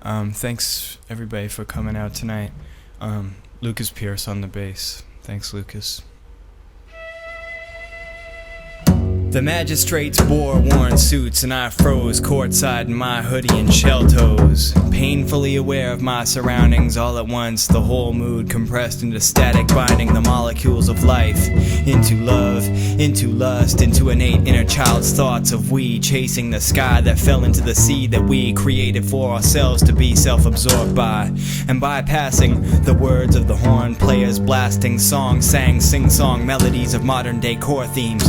Thanks everybody for coming out tonight. Lucas Pierce on the bass. Thanks, Lucas. The magistrates wore worn suits and I froze courtside in my hoodie and shell toes. Painfully aware of my surroundings all at once, the whole mood compressed into static, binding the molecules of life into love, into lust, into innate inner child's thoughts of we, chasing the sky that fell into the sea that we created for ourselves to be self-absorbed by, and bypassing the words of the horn players blasting songs, sang sing-song melodies of modern day core themes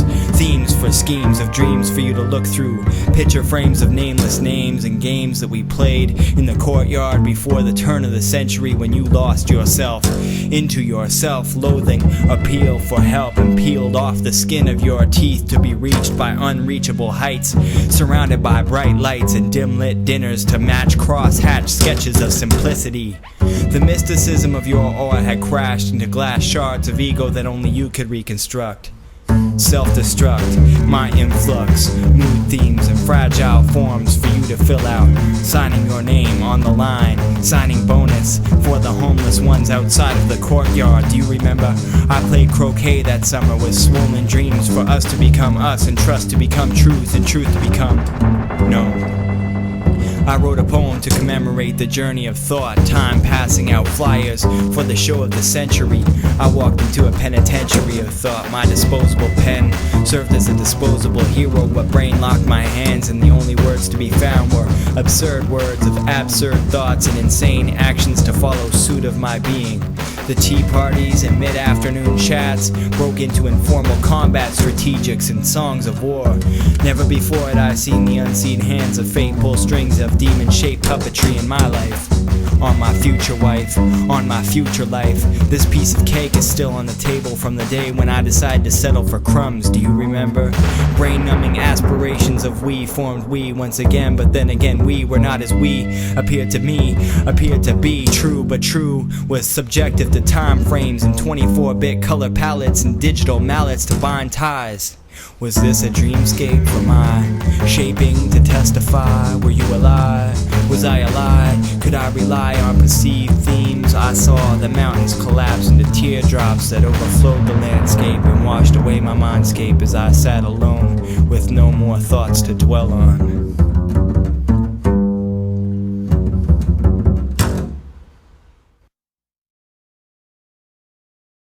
for schemes of dreams for you to look through, picture frames of nameless names and games that we played in the courtyard before the turn of the century, when you lost yourself into yourself, loathing appeal for help and peeled off the skin of your teeth to be reached by unreachable heights, surrounded by bright lights and dim lit dinners to match cross-hatched sketches of simplicity. The mysticism of your aura had crashed into glass shards of ego that only you could reconstruct. Self-destruct, my influx, mood themes and fragile forms for you to fill out, signing your name on the line, signing bonus for the homeless ones outside of the courtyard. Do you remember? I played croquet that summer with swollen dreams for us to become us and trust to become truth and truth to become no. I wrote a poem to commemorate the journey of thought, time passing out flyers for the show of the century. I walked into a penitentiary of thought. My disposable pen served as a disposable hero, but brain locked my hands and the only words to be found were absurd words of absurd thoughts and insane actions to follow suit of my being. The tea parties and mid-afternoon chats broke into informal combat strategics and songs of war. Never before had I seen the unseen hands of fate pull strings of demon-shaped puppetry in my life. On my future wife, on my future life. This piece of cake is still on the table from the day when I decided to settle for crumbs. Do you remember? Brain-numbing aspirations of we formed we once again, but then again we were not as we appeared to me, appeared to be. True, but true was subjective to time frames and 24-bit color palettes and digital mallets to bind ties. Was this a dreamscape for my shaping to testify? Were you alive? Was I a lie? Could I rely on perceived themes? I saw the mountains collapse into teardrops that overflowed the landscape and washed away my mindscape as I sat alone with no more thoughts to dwell on.